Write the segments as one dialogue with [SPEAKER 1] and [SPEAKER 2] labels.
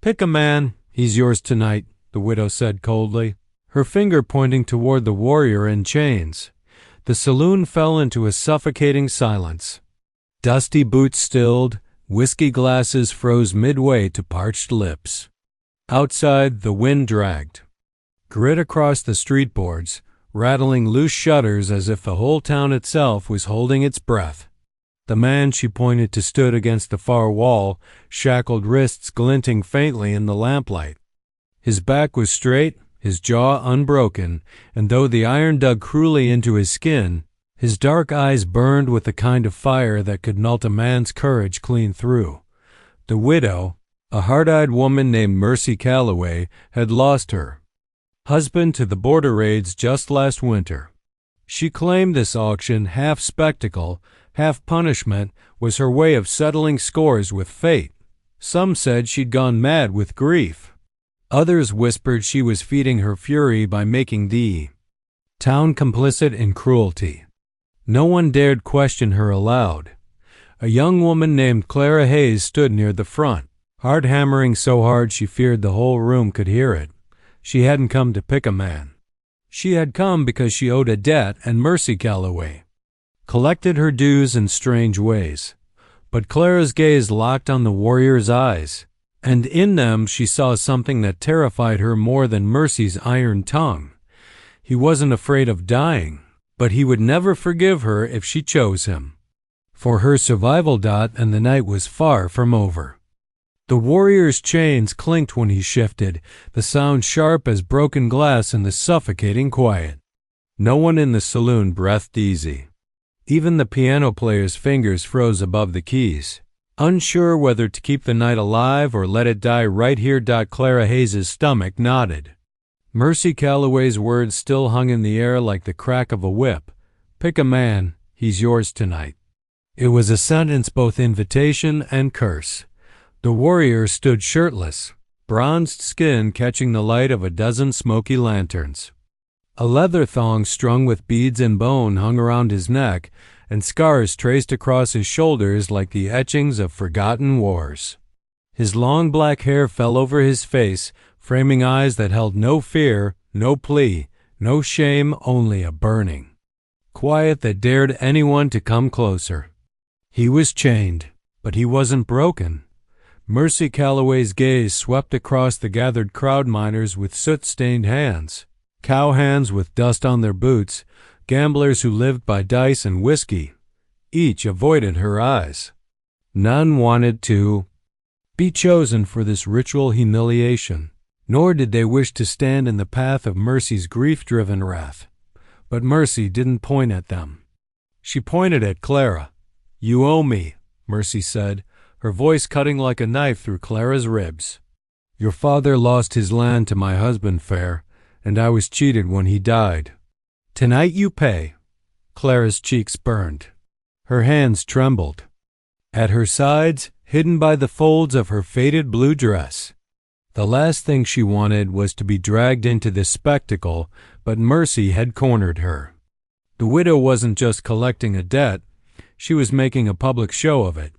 [SPEAKER 1] "Pick a man. He's yours tonight," the widow said coldly, her finger pointing toward the warrior in chains. The saloon fell into a suffocating silence. Dusty boots stilled, whiskey glasses froze midway to parched lips. Outside, the wind dragged. Grit across the street boards, rattling loose shutters as if the whole town itself was holding its breath. The man she pointed to stood against the far wall, shackled wrists glinting faintly in the lamplight. His back was straight, his jaw unbroken, and though the iron dug cruelly into his skin, his dark eyes burned with the kind of fire that could melt a man's courage clean through. The widow, a hard-eyed woman named Mercy Calloway, had lost her husband to the border raids just last winter. She claimed this auction, half spectacle, half punishment, was her way of settling scores with fate. Some said she'd gone mad with grief. Others whispered she was feeding her fury by making the town complicit in cruelty. No one dared question her aloud. A young woman named Clara Hayes stood near the front, hard hammering so hard she feared the whole room could hear it. She hadn't come to pick a man. She had come because she owed a debt, and Mercy Calloway collected her dues in strange ways. But Clara's gaze locked on the warrior's eyes, and in them she saw something that terrified her more than Mercy's iron tongue. He wasn't afraid of dying, but he would never forgive her if she chose him. For her survival, and the night was far from over. The warrior's chains clinked when he shifted, the sound sharp as broken glass in the suffocating quiet. No one in the saloon breathed easy. Even the piano player's fingers froze above the keys, unsure whether to keep the night alive or let it die right here. Clara Hayes' stomach nodded. Mercy Calloway's words still hung in the air like the crack of a whip. "Pick a man, he's yours tonight." It was a sentence both invitation and curse. The warrior stood shirtless, bronzed skin catching the light of a dozen smoky lanterns. A leather thong strung with beads and bone hung around his neck, and scars traced across his shoulders like the etchings of forgotten wars. His long black hair fell over his face, framing eyes that held no fear, no plea, no shame, only a burning quiet that dared anyone to come closer. He was chained, but he wasn't broken. Mercy Calloway's gaze swept across the gathered crowd, miners with soot-stained hands, cowhands with dust on their boots, gamblers who lived by dice and whiskey. Each avoided her eyes. None wanted to be chosen for this ritual humiliation, nor did they wish to stand in the path of Mercy's grief-driven wrath. But Mercy didn't point at them. She pointed at Clara. "You owe me," Mercy said, her voice cutting like a knife through Clara's ribs. "Your father lost his land to my husband, Fair, and I was cheated when he died. Tonight you pay." Clara's cheeks burned. Her hands trembled. At her sides, hidden by the folds of her faded blue dress, the last thing she wanted was to be dragged into this spectacle, but Mercy had cornered her. The widow wasn't just collecting a debt, she was making a public show of it.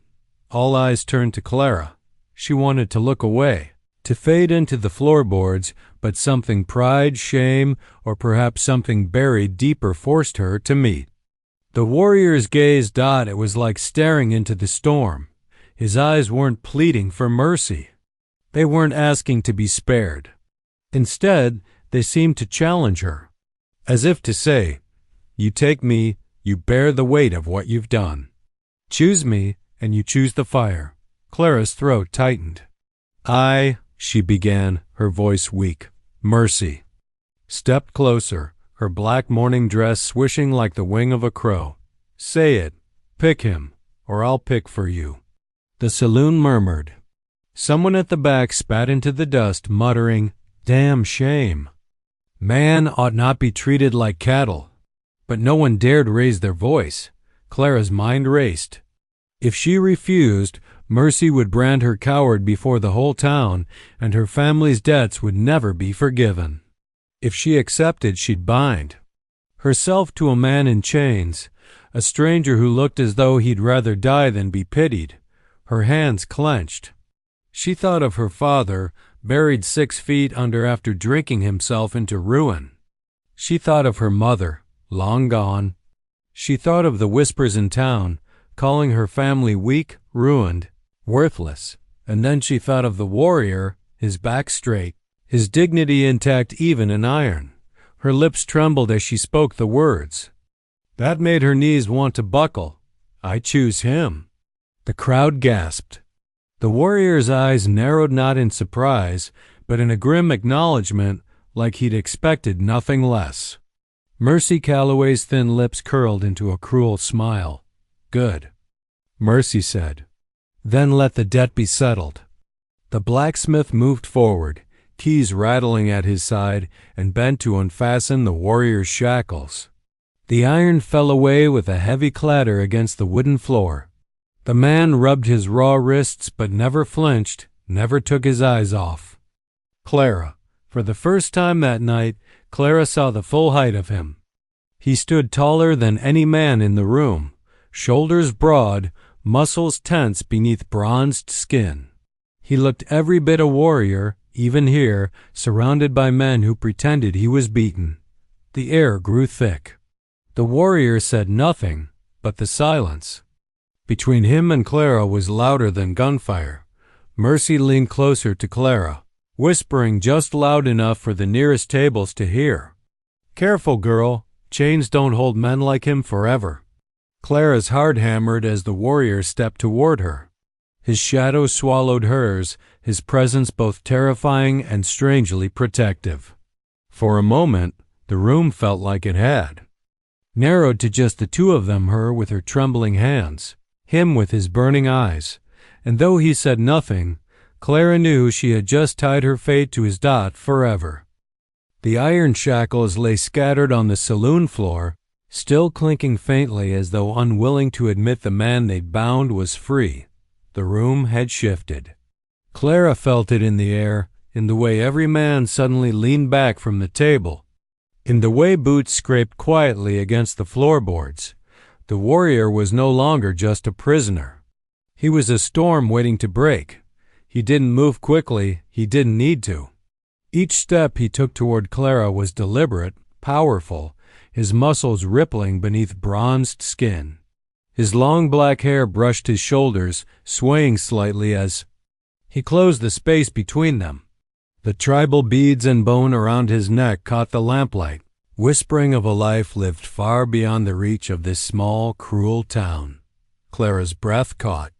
[SPEAKER 1] All eyes turned to Clara. She wanted to look away, to fade into the floorboards, but something, pride, shame, or perhaps something buried deeper, forced her to meet. The warrior's gaze, it was like staring into the storm. His eyes weren't pleading for mercy. They weren't asking to be spared. Instead, they seemed to challenge her, as if to say, "You take me, you bear the weight of what you've done. Choose me, and you choose the fire." Clara's throat tightened. She began, her voice weak. Mercy stepped closer, her black morning dress swishing like the wing of a crow. "Say it. Pick him, or I'll pick for you." The saloon murmured. Someone at the back spat into the dust, muttering, "Damn shame. Man ought not be treated like cattle." But no one dared raise their voice. Clara's mind raced. If she refused, Mercy would brand her coward before the whole town, and her family's debts would never be forgiven. If she accepted, she'd bind herself to a man in chains, a stranger who looked as though he'd rather die than be pitied. Her hands clenched. She thought of her father, buried 6 feet under after drinking himself into ruin. She thought of her mother, long gone. She thought of the whispers in town, calling her family weak, ruined, worthless. And then she thought of the warrior, his back straight, his dignity intact even in iron. Her lips trembled as she spoke the words. That made her knees want to buckle. I choose him. The crowd gasped. The warrior's eyes narrowed not in surprise, but in a grim acknowledgment, like he'd expected nothing less. Mercy Calloway's thin lips curled into a cruel smile. Good, Mercy said. Then let the debt be settled. The blacksmith moved forward, keys rattling at his side, and bent to unfasten the warrior's shackles. The iron fell away with a heavy clatter against the wooden floor. The man rubbed his raw wrists but never flinched, never took his eyes off. Clara. For the first time that night, Clara saw the full height of him. He stood taller than any man in the room, shoulders broad, muscles tense beneath bronzed skin. He looked every bit a warrior, even here, surrounded by men who pretended he was beaten. The air grew thick. The warrior said nothing, but the silence between him and Clara was louder than gunfire. Mercy leaned closer to Clara, whispering just loud enough for the nearest tables to hear. Careful, girl. Chains don't hold men like him forever. Clara's heart hammered as the warrior stepped toward her. His shadow swallowed hers, his presence both terrifying and strangely protective. For a moment, the room felt like it had narrowed to just the two of them, her with her trembling hands, him with his burning eyes, and though he said nothing, Clara knew she had just tied her fate to his dot forever. The iron shackles lay scattered on the saloon floor, still clinking faintly as though unwilling to admit the man they'd bound was free. The room had shifted. Clara felt it in the air, in the way every man suddenly leaned back from the table, in the way boots scraped quietly against the floorboards. The warrior was no longer just a prisoner. He was a storm waiting to break. He didn't move quickly, he didn't need to. Each step he took toward Clara was deliberate, powerful, his muscles rippling beneath bronzed skin. His long black hair brushed his shoulders, swaying slightly as he closed the space between them. The tribal beads and bone around his neck caught the lamplight, whispering of a life lived far beyond the reach of this small, cruel town. Clara's breath caught.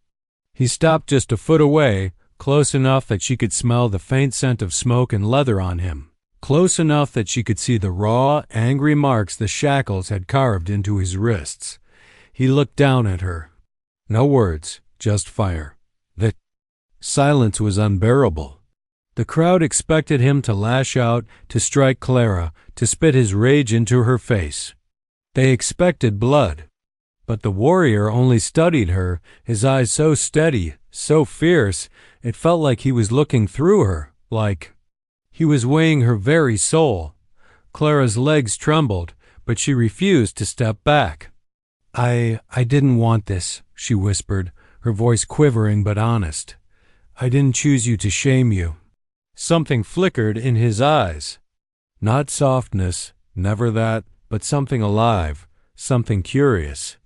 [SPEAKER 1] He stopped just a foot away, close enough that she could smell the faint scent of smoke and leather on him, close enough that she could see the raw, angry marks the shackles had carved into his wrists. He looked down at her. No words, just fire. The silence was unbearable. The crowd expected him to lash out, to strike Clara, to spit his rage into her face. They expected blood. But the warrior only studied her, his eyes so steady, so fierce, it felt like he was looking through her, like he was weighing her very soul. Clara's legs trembled, but she refused to step back. I didn't want this, she whispered, her voice quivering but honest. I didn't choose you to shame you. Something flickered in his eyes. Not softness, never that, but something alive, something curious.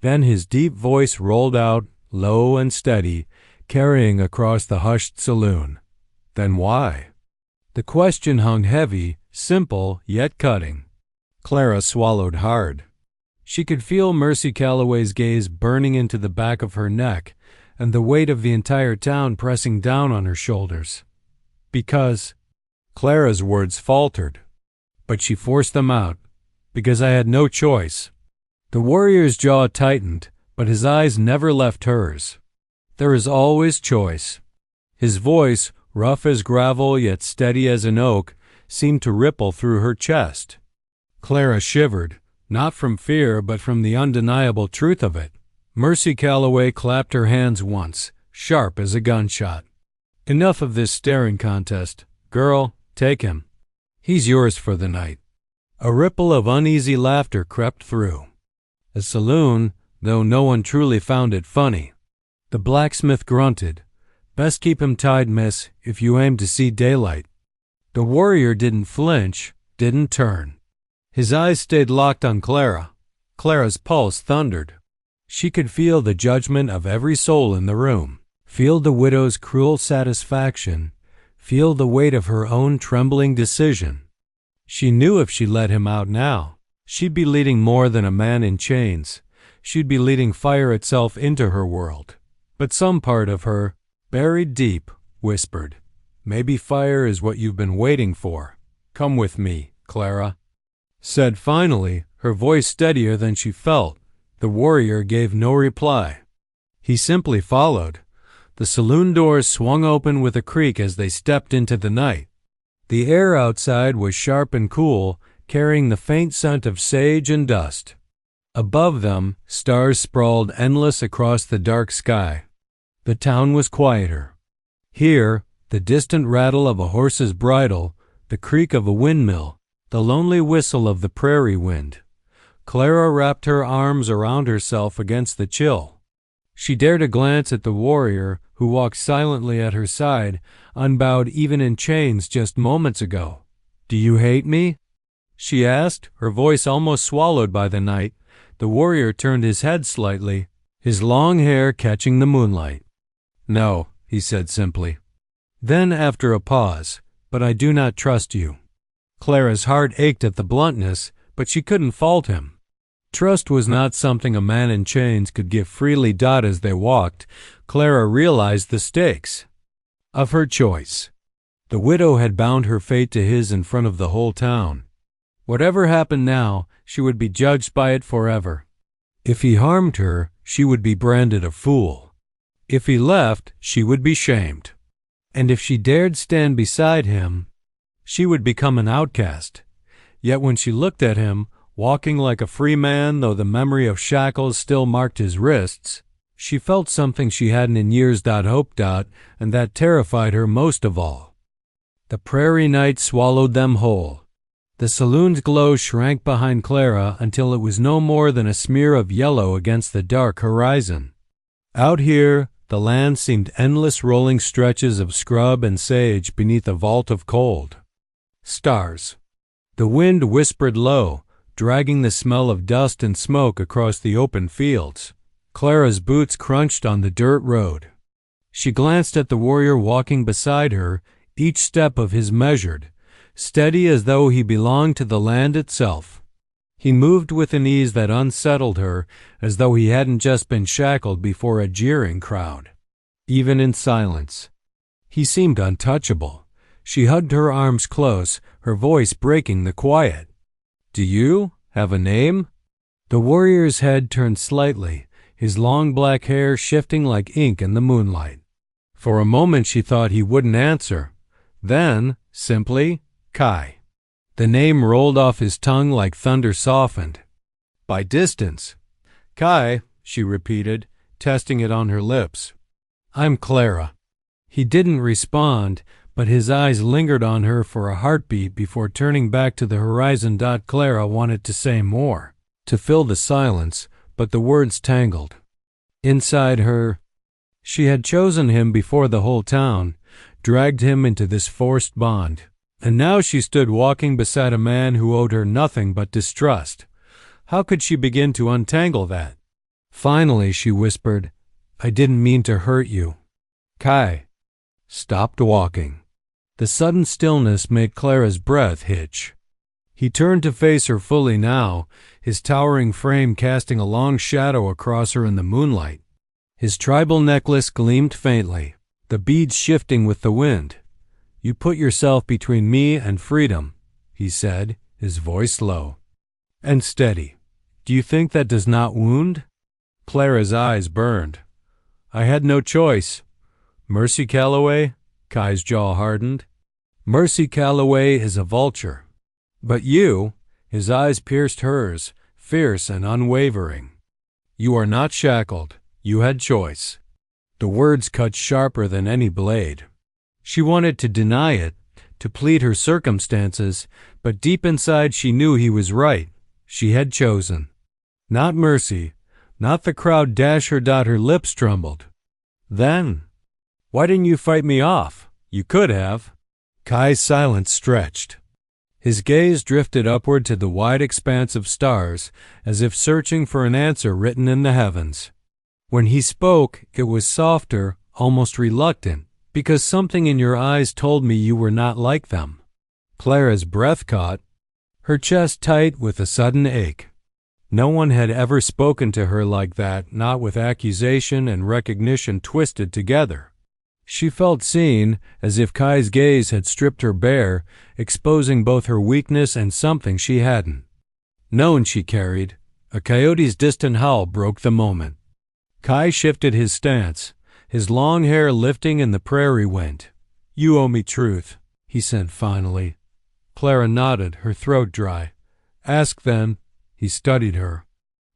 [SPEAKER 1] Then his deep voice rolled out, low and steady, carrying across the hushed saloon. Then why? The question hung heavy, simple, yet cutting. Clara swallowed hard. She could feel Mercy Calloway's gaze burning into the back of her neck, and the weight of the entire town pressing down on her shoulders. Because Clara's words faltered, but she forced them out. Because I had no choice. The warrior's jaw tightened, but his eyes never left hers. There is always choice. His voice, rough as gravel yet steady as an oak, seemed to ripple through her chest. Clara shivered, not from fear but from the undeniable truth of it. Mercy Calloway clapped her hands once, sharp as a gunshot. Enough of this staring contest. Girl, take him. He's yours for the night. A ripple of uneasy laughter crept through a saloon, though no one truly found it funny. The blacksmith grunted. Best keep him tied, miss, if you aim to see daylight. The warrior didn't flinch, didn't turn. His eyes stayed locked on Clara. Clara's pulse thundered. She could feel the judgment of every soul in the room, feel the widow's cruel satisfaction, feel the weight of her own trembling decision. She knew if she let him out now, she'd be leading more than a man in chains. She'd be leading fire itself into her world. But some part of her, buried deep, whispered, "Maybe fire is what you've been waiting for. Come with me, Clara." Said finally, her voice steadier than she felt. The warrior gave no reply. He simply followed. The saloon doors swung open with a creak as they stepped into the night. The air outside was sharp and cool, carrying the faint scent of sage and dust. Above them, stars sprawled endless across the dark sky. The town was quieter. Here, the distant rattle of a horse's bridle, the creak of a windmill, the lonely whistle of the prairie wind. Clara wrapped her arms around herself against the chill. She dared a glance at the warrior who walked silently at her side, unbowed even in chains just moments ago. "Do you hate me?" she asked, her voice almost swallowed by the night. The warrior turned his head slightly, his long hair catching the moonlight. "No," he said simply. Then, after a pause, "But I do not trust you." Clara's heart ached at the bluntness, but she couldn't fault him. Trust was not something a man in chains could give freely. As they walked, Clara realized the stakes of her choice. The widow had bound her fate to his in front of the whole town. Whatever happened now, she would be judged by it forever. If he harmed her, she would be branded a fool. If he left, she would be shamed. And if she dared stand beside him, she would become an outcast. Yet when she looked at him, walking like a free man though the memory of shackles still marked his wrists, she felt something she hadn't in years. Hope. And that terrified her most of all. The prairie night swallowed them whole. The saloon's glow shrank behind Clara until it was no more than a smear of yellow against the dark horizon. Out here, the land seemed endless rolling stretches of scrub and sage beneath a vault of cold. Stars. The wind whispered low, dragging the smell of dust and smoke across the open fields. Clara's boots crunched on the dirt road. She glanced at the warrior walking beside her, each step of his measured, steady as though he belonged to the land itself. He moved with an ease that unsettled her, as though he hadn't just been shackled before a jeering crowd. Even in silence, he seemed untouchable. She hugged her arms close, her voice breaking the quiet. "Do you have a name?" The warrior's head turned slightly, his long black hair shifting like ink in the moonlight. For a moment she thought he wouldn't answer. Then, simply, Kai. The name rolled off his tongue like thunder softened by distance. "Kai," she repeated, testing it on her lips. "I'm Clara." He didn't respond, but his eyes lingered on her for a heartbeat before turning back to the horizon. Clara wanted to say more, to fill the silence, but the words tangled. Inside her, she had chosen him before the whole town, dragged him into this forced bond. And now she stood walking beside a man who owed her nothing but distrust. How could she begin to untangle that? Finally, she whispered, "I didn't mean to hurt you." Kai stopped walking. The sudden stillness made Clara's breath hitch. He turned to face her fully now, his towering frame casting a long shadow across her in the moonlight. His tribal necklace gleamed faintly, the beads shifting with the wind. "You put yourself between me and freedom," he said, his voice low and steady. "Do you think that does not wound?" Clara's eyes burned. "I had no choice." "Mercy Calloway?" Kai's jaw hardened. "Mercy Calloway is a vulture. But you," his eyes pierced hers, fierce and unwavering. "You are not shackled. You had choice." The words cut sharper than any blade. She wanted to deny it, to plead her circumstances, but deep inside she knew he was right. She had chosen. Not mercy, not the crowd. Her lips trembled. Then Why didn't you fight me off? You could have." Kai's silence stretched. His gaze drifted upward to the wide expanse of stars, as if searching for an answer written in the heavens. When he spoke, it was softer, almost reluctant, because something in your eyes told me you were not like them. Clara's breath caught, her chest tight with a sudden ache. No one had ever spoken to her like that, not with accusation and recognition twisted together. She felt seen, as if Kai's gaze had stripped her bare, exposing both her weakness and something she hadn't known she carried. A coyote's distant howl broke the moment. Kai shifted his stance, his long hair lifting in the prairie wind. "You owe me truth," he said finally. Clara nodded, her throat dry. "Ask then." He studied her.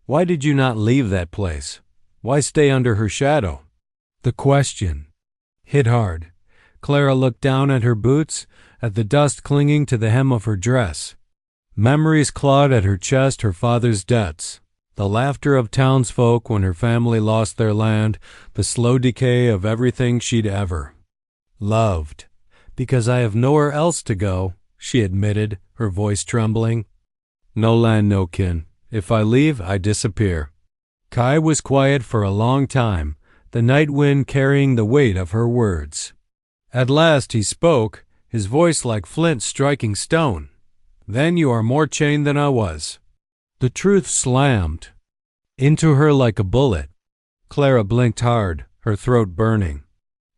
[SPEAKER 1] "Why did you not leave that place? Why stay under her shadow?" The question hit hard. Clara looked down at her boots, at the dust clinging to the hem of her dress. Memories clawed at her chest, her father's debts, the laughter of townsfolk when her family lost their land, the slow decay of everything she'd ever loved. "Because I have nowhere else to go," she admitted, her voice trembling. "No land, no kin. If I leave, I disappear." Kai was quiet for a long time, the night wind carrying the weight of her words. At last he spoke, his voice like flint striking stone. "Then you are more chained than I was." The truth slammed into her like a bullet. Clara blinked hard, her throat burning.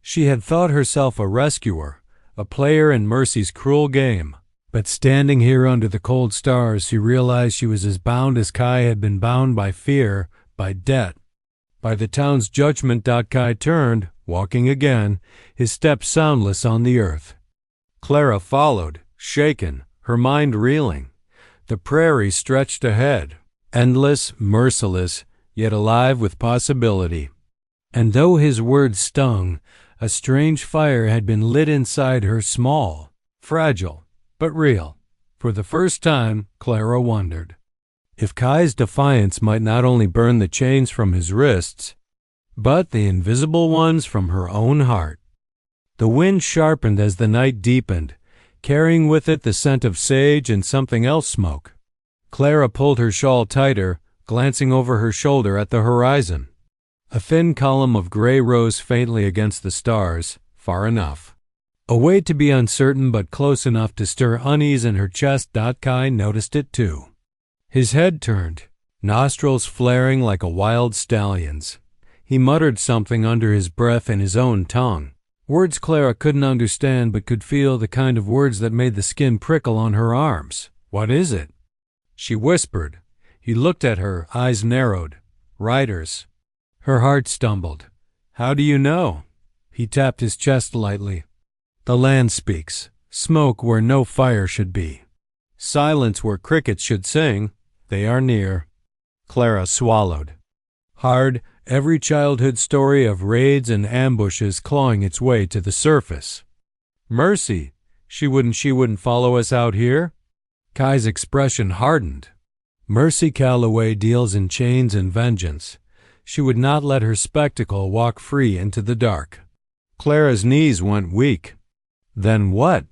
[SPEAKER 1] She had thought herself a rescuer, a player in Mercy's cruel game. But standing here under the cold stars, she realized she was as bound as Kai had been bound by fear, by debt, by the town's judgment. Kai turned, walking again, his steps soundless on the earth. Clara followed, shaken, her mind reeling. The prairie stretched ahead, endless, merciless, yet alive with possibility. And though his words stung, a strange fire had been lit inside her, small, fragile, but real. For the first time, Clara wondered if Kai's defiance might not only burn the chains from his wrists, but the invisible ones from her own heart. The wind sharpened as the night deepened, carrying with it the scent of sage and something else, smoke. Clara pulled her shawl tighter, glancing over her shoulder at the horizon. A thin column of gray rose faintly against the stars, far enough away to be uncertain, but close enough to stir unease in her chest. Kai noticed it too. His head turned, nostrils flaring like a wild stallion's. He muttered something under his breath in his own tongue. Words Clara couldn't understand, but could feel, the kind of words that made the skin prickle on her arms. "What is it?" she whispered. He looked at her, eyes narrowed. "Riders." Her heart stumbled. "How do you know?" He tapped his chest lightly. "The land speaks. Smoke where no fire should be. Silence where crickets should sing. They are near." Clara swallowed. Hard, every childhood story of raids and ambushes clawing its way to the surface. "Mercy, she wouldn't follow us out here?" Kai's expression hardened. "Mercy Calloway deals in chains and vengeance. She would not let her spectacle walk free into the dark." Clara's knees went weak. "Then what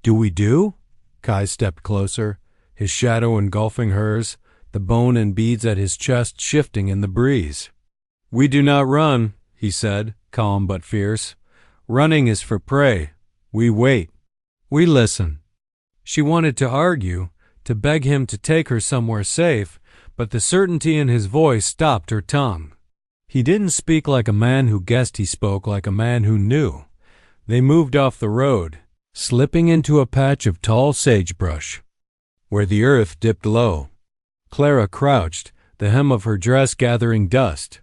[SPEAKER 1] do we do?" Kai stepped closer, his shadow engulfing hers, the bone and beads at his chest shifting in the breeze. "We do not run," he said, calm but fierce. "Running is for prey. We wait. We listen." She wanted to argue, to beg him to take her somewhere safe, but the certainty in his voice stopped her tongue. He didn't speak like a man who guessed, he spoke like a man who knew. They moved off the road, slipping into a patch of tall sagebrush, where the earth dipped low. Clara crouched, the hem of her dress gathering dust.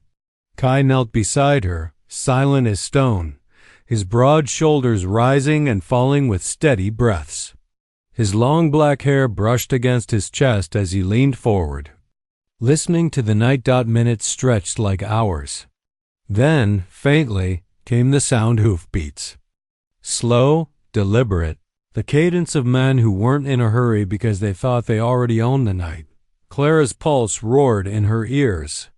[SPEAKER 1] Kai knelt beside her, silent as stone, his broad shoulders rising and falling with steady breaths. His long black hair brushed against his chest as he leaned forward, listening to the night. Minutes stretched like hours. Then, faintly, came the sound hoofbeats. Slow, deliberate, the cadence of men who weren't in a hurry because they thought they already owned the night. Clara's pulse roared in her ears.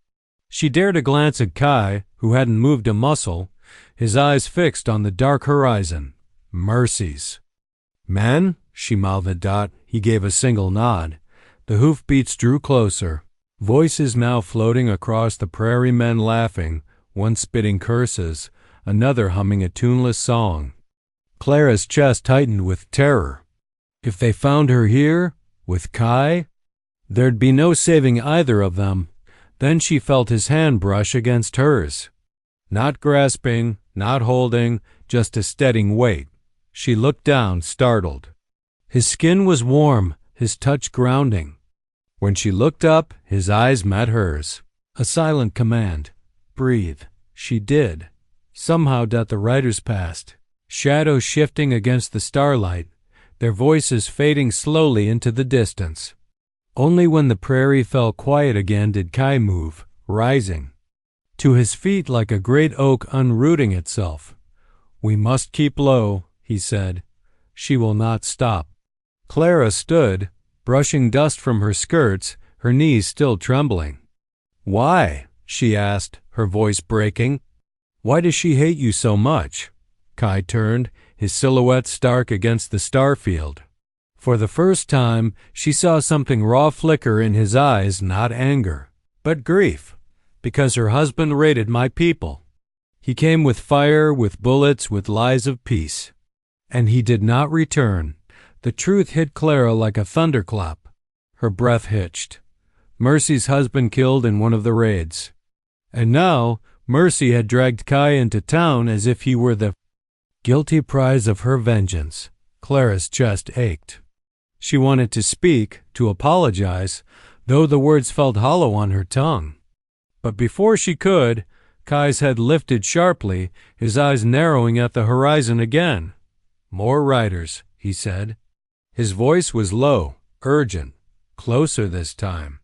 [SPEAKER 1] She dared a glance at Kai, who hadn't moved a muscle, his eyes fixed on the dark horizon. Mercies. Men? She mouthed at Dot. He gave a single nod. The hoofbeats drew closer. Voices now floating across the prairie, men laughing, one spitting curses, another humming a tuneless song. Clara's chest tightened with terror. If they found her here, with Kai, there'd be no saving either of them. Then she felt his hand brush against hers. Not grasping, not holding, just a steadying weight. She looked down, startled. His skin was warm, his touch grounding. When she looked up, his eyes met hers. A silent command. Breathe. She did. Somehow the riders passed, shadows shifting against the starlight, their voices fading slowly into the distance. Only when the prairie fell quiet again did Kai move, rising. To his feet like a great oak unrooting itself. We must keep low, he said. She will not stop. Clara stood, brushing dust from her skirts, her knees still trembling. Why? She asked, her voice breaking. Why does she hate you so much? Kai turned, his silhouette stark against the star field. For the first time, she saw something raw flicker in his eyes, not anger, but grief, because her husband raided my people. He came with fire, with bullets, with lies of peace. And he did not return. The truth hit Clara like a thunderclap. Her breath hitched. Mercy's husband killed in one of the raids. And now, Mercy had dragged Kai into town as if he were the guilty prize of her vengeance. Clara's chest ached. She wanted to speak, to apologize, though the words felt hollow on her tongue. But before she could, Kai's head lifted sharply, his eyes narrowing at the horizon again. More riders, he said. His voice was low, urgent, closer this time.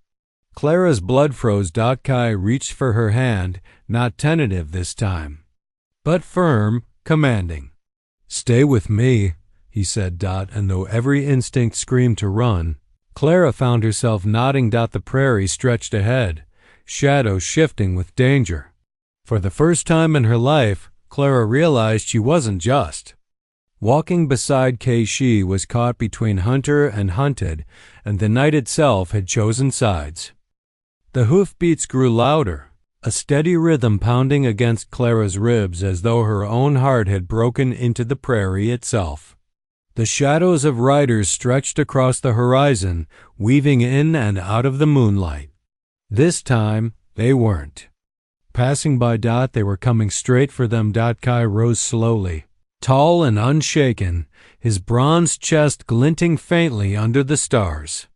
[SPEAKER 1] Clara's blood froze. Kai reached for her hand, not tentative this time, but firm, commanding. Stay with me, he said. And though every instinct screamed to run, Clara found herself nodding. The prairie stretched ahead, shadows shifting with danger. For the first time in her life, Clara realized she wasn't just. Walking beside Kei, she was caught between hunter and hunted, and the night itself had chosen sides. The hoofbeats grew louder, a steady rhythm pounding against Clara's ribs as though her own heart had broken into the prairie itself. The shadows of riders stretched across the horizon, weaving in and out of the moonlight. This time, they weren't. Passing by they were coming straight for them. Kai rose slowly, tall and unshaken, his bronze chest glinting faintly under the stars.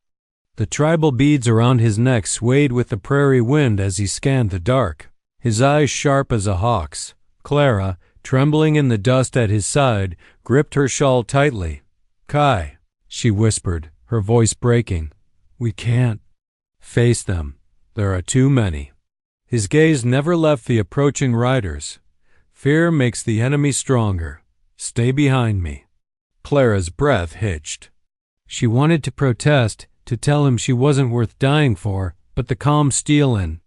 [SPEAKER 1] The tribal beads around his neck swayed with the prairie wind as he scanned the dark, his eyes sharp as a hawk's. Clara, trembling in the dust at his side, gripped her shawl tightly. Kai, she whispered, her voice breaking. We can't face them. There are too many. His gaze never left the approaching riders. Fear makes the enemy stronger. Stay behind me. Clara's breath hitched. She wanted to protest, to tell him she wasn't worth dying for, but the calm steel in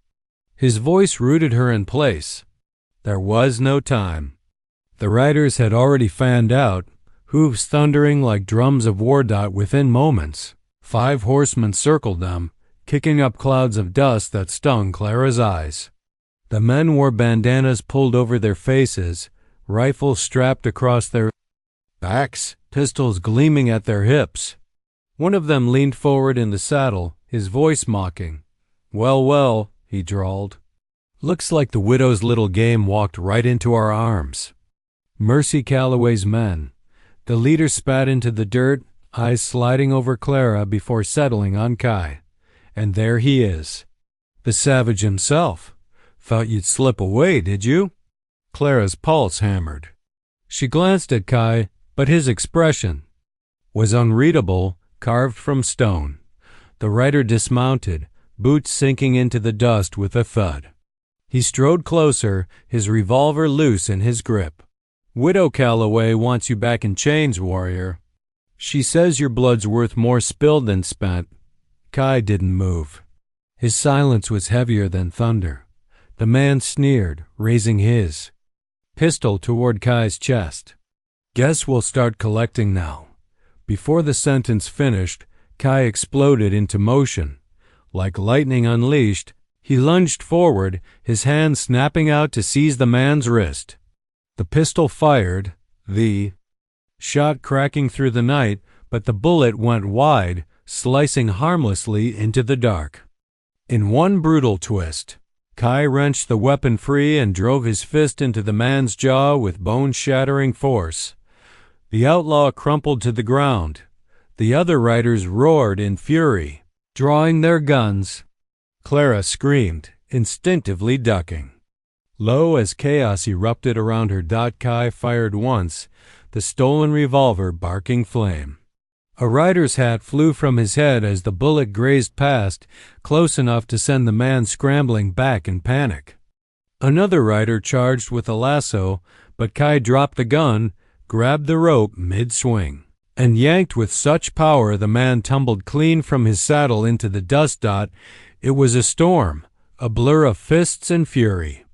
[SPEAKER 1] his voice rooted her in place. There was no time. The riders had already fanned out, hoofs thundering like drums of war. Within moments, 5 horsemen circled them, kicking up clouds of dust that stung Clara's eyes. The men wore bandanas pulled over their faces, rifles strapped across their backs, pistols gleaming at their hips. One of them leaned forward in the saddle, his voice mocking. Well, well, he drawled. Looks like the widow's little game walked right into our arms. Mercy Calloway's men. The leader spat into the dirt, eyes sliding over Clara before settling on Kai. And there he is. The savage himself. Thought you'd slip away, did you? Clara's pulse hammered. She glanced at Kai, but his expression was unreadable, carved from stone. The rider dismounted, boots sinking into the dust with a thud. He strode closer, his revolver loose in his grip. Widow Calloway wants you back in chains, warrior. She says your blood's worth more spilled than spent. Kai didn't move. His silence was heavier than thunder. The man sneered, raising his. pistol toward Kai's chest. Guess we'll start collecting now. Before the sentence finished, Kai exploded into motion. Like lightning unleashed, he lunged forward, his hand snapping out to seize the man's wrist. The pistol fired, the shot cracking through the night, but the bullet went wide, slicing harmlessly into the dark. In one brutal twist, Kai wrenched the weapon free and drove his fist into the man's jaw with bone-shattering force. The outlaw crumpled to the ground. The other riders roared in fury, drawing their guns. Clara screamed, instinctively ducking. Low as chaos erupted around her, Kai fired once, the stolen revolver barking flame. A rider's hat flew from his head as the bullet grazed past, close enough to send the man scrambling back in panic. Another rider charged with a lasso, but Kai dropped the gun, grabbed the rope mid-swing, and yanked with such power the man tumbled clean from his saddle into the dust dot. It was a storm, a blur of fists and fury.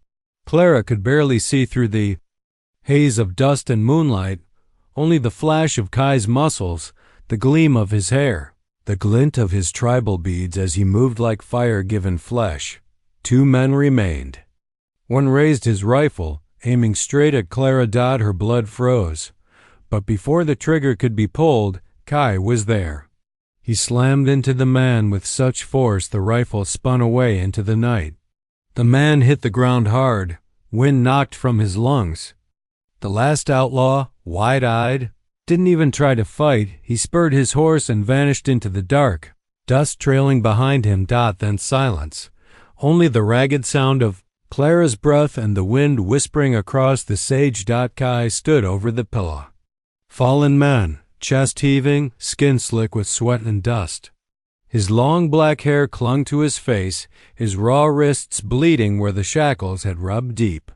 [SPEAKER 1] Clara could barely see through the haze of dust and moonlight, only the flash of Kai's muscles, the gleam of his hair, the glint of his tribal beads as he moved like fire-given flesh. Two men remained. One raised his rifle, aiming straight at Clara. Her blood froze. But before the trigger could be pulled, Kai was there. He slammed into the man with such force the rifle spun away into the night. The man hit the ground hard, wind knocked from his lungs. The last outlaw, wide-eyed, didn't even try to fight. He spurred his horse and vanished into the dark, dust trailing behind him. Then silence. Only the ragged sound of Clara's breath and the wind whispering across the sage. Kai stood over the pillow. Fallen man, chest heaving, skin slick with sweat and dust. His long black hair clung to his face, his raw wrists bleeding where the shackles had rubbed deep.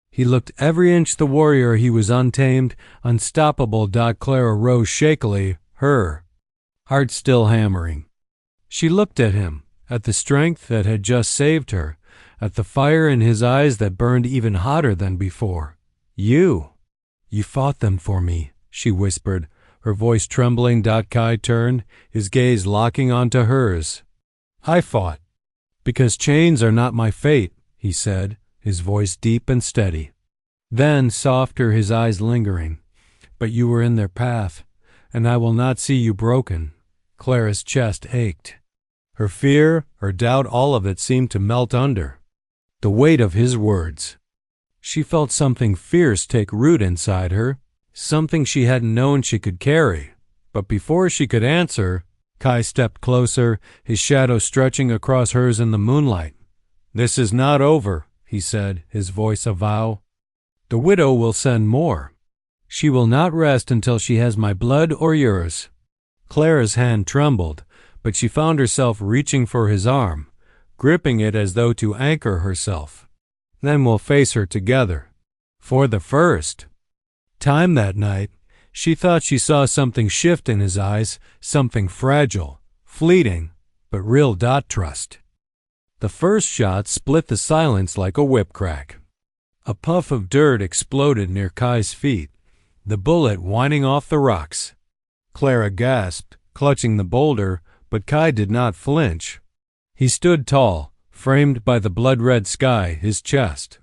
[SPEAKER 1] He looked every inch the warrior he was, untamed, unstoppable. Clara rose shakily, her heart still hammering. She looked at him, at the strength that had just saved her, at the fire in his eyes that burned even hotter than before. You fought them for me, she whispered, her voice trembling. Kai turned, his gaze locking onto hers. I fought. Because chains are not my fate, he said, his voice deep and steady. Then, softer, his eyes lingering. But you were in their path, and I will not see you broken. Clara's chest ached. Her fear, her doubt, all of it seemed to melt under the weight of his words. She felt something fierce take root inside her, something she hadn't known she could carry. But before she could answer, Kai stepped closer, his shadow stretching across hers in the moonlight. This is not over, he said, his voice a vow. The widow will send more. She will not rest until she has my blood or yours. Clara's hand trembled, but she found herself reaching for his arm, gripping it as though to anchor herself. Then we'll face her together. For the first time that night, she thought she saw something shift in his eyes, something fragile, fleeting, but real. Trust. The first shot split the silence like a whip crack. A puff of dirt exploded near Kai's feet, the bullet whining off the rocks. Clara gasped, clutching the boulder, but Kai did not flinch. He stood tall, framed by the blood-red sky, his chest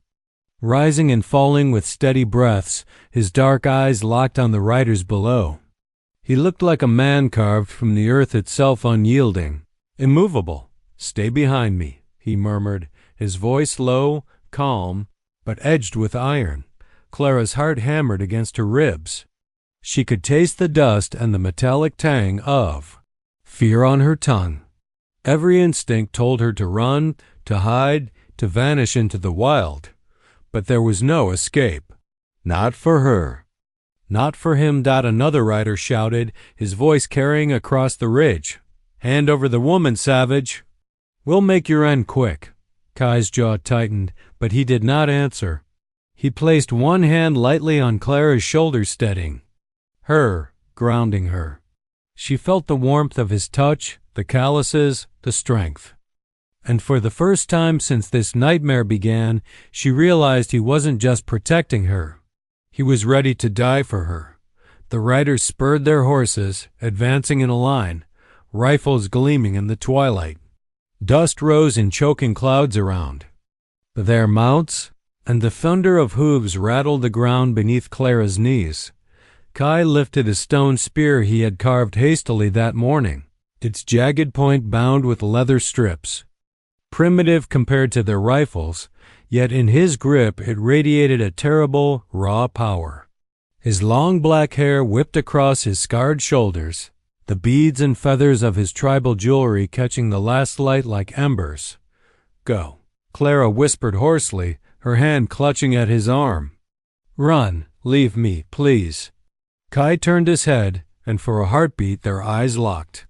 [SPEAKER 1] rising and falling with steady breaths, his dark eyes locked on the riders below. He looked like a man carved from the earth itself, unyielding, immovable. Stay behind me, he murmured, his voice low, calm, but edged with iron. Clara's heart hammered against her ribs. She could taste the dust and the metallic tang of fear on her tongue. Every instinct told her to run, to hide, to vanish into the wild. But there was no escape. Not for her. Not for him. Another rider shouted, his voice carrying across the ridge. Hand over the woman, savage. We'll make your end quick. Kai's jaw tightened, but he did not answer. He placed one hand lightly on Clara's shoulder, steadying her, grounding her. She felt the warmth of his touch, the calluses, the strength. and for the first time since this nightmare began, she realized he wasn't just protecting her. He was ready to die for her. The riders spurred their horses, advancing in a line, rifles gleaming in the twilight. Dust rose in choking clouds around their mounts, and the thunder of hooves rattled the ground beneath Clara's knees. Kai lifted a stone spear he had carved hastily that morning, its jagged point bound with leather strips. Primitive compared to their rifles, yet in his grip it radiated a terrible, raw power. His long black hair whipped across his scarred shoulders, the beads and feathers of his tribal jewelry catching the last light like embers. "Go," Clara whispered hoarsely, her hand clutching at his arm. "Run, leave me, please." Kai turned his head, and for a heartbeat their eyes locked.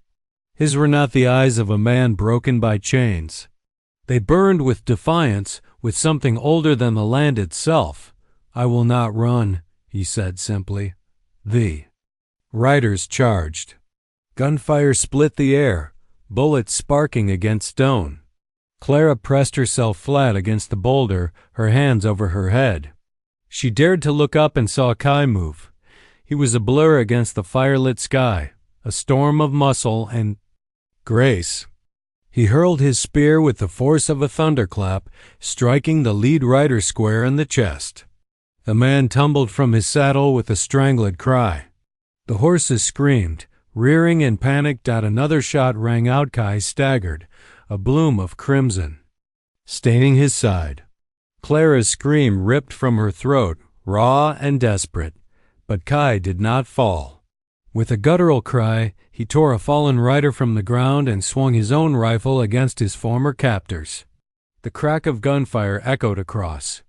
[SPEAKER 1] His were not the eyes of a man broken by chains. They burned with defiance, with something older than the land itself. "I will not run," he said simply. The riders charged. Gunfire split the air, bullets sparking against stone. Clara pressed herself flat against the boulder, her hands over her head. She dared to look up and saw Kai move. He was a blur against the firelit sky, a storm of muscle and grace. He hurled his spear with the force of a thunderclap, striking the lead rider square in the chest. The man tumbled from his saddle with a strangled cry. The horses screamed, rearing in panic. Another shot rang out. Kai staggered, a bloom of crimson staining his side. Clara's scream ripped from her throat, raw and desperate, but Kai did not fall. With a guttural cry, he tore a fallen rider from the ground and swung his own rifle against his former captors. The crack of gunfire echoed across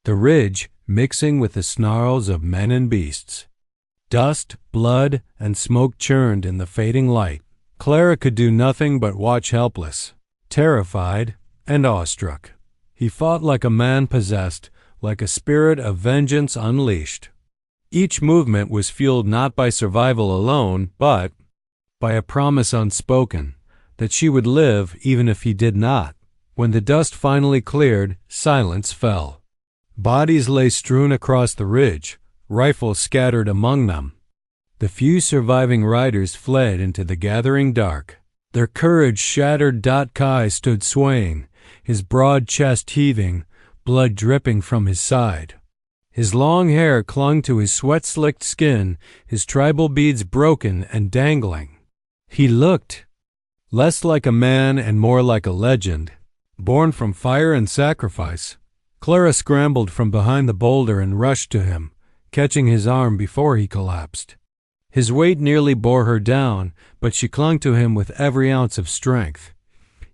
[SPEAKER 1] the ridge, mixing with the snarls of men and beasts. Dust, blood, and smoke churned in the fading light. Clara could do nothing but watch, helpless, terrified, and awestruck. He fought like a man possessed, like a spirit of vengeance unleashed. Each movement was fueled not by survival alone, but by a promise unspoken, that she would live even if he did not. When the dust finally cleared, silence fell. Bodies lay strewn across the ridge, rifles scattered among them. The few surviving riders fled into the gathering dark, their courage shattered. Kai stood swaying, his broad chest heaving, blood dripping from his side. His long hair clung to his sweat-slicked skin, his tribal beads broken and dangling. He looked less like a man and more like a legend, born from fire and sacrifice. Clara scrambled from behind the boulder and rushed to him, catching his arm before he collapsed. His weight nearly bore her down, but she clung to him with every ounce of strength.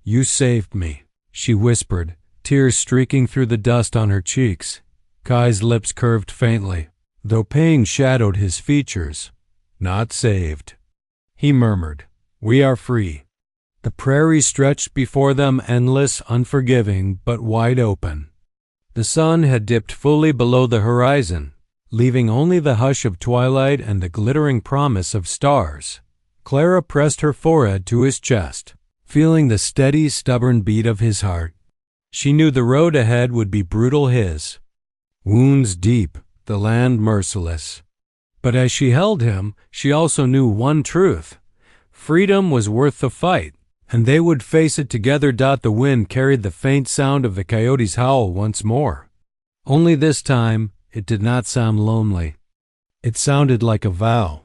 [SPEAKER 1] "You saved me," she whispered, tears streaking through the dust on her cheeks. Kai's lips curved faintly, though pain shadowed his features. "Not saved," he murmured. "We are free." The prairie stretched before them, endless, unforgiving, but wide open. The sun had dipped fully below the horizon, leaving only the hush of twilight and the glittering promise of stars. Clara pressed her forehead to his chest, feeling the steady, stubborn beat of his heart. She knew the road ahead would be brutal, his wounds deep, the land merciless. But as she held him, she also knew one truth. Freedom was worth the fight, and they would face it together. The wind carried the faint sound of the coyote's howl once more. Only this time, it did not sound lonely. It sounded like a vow.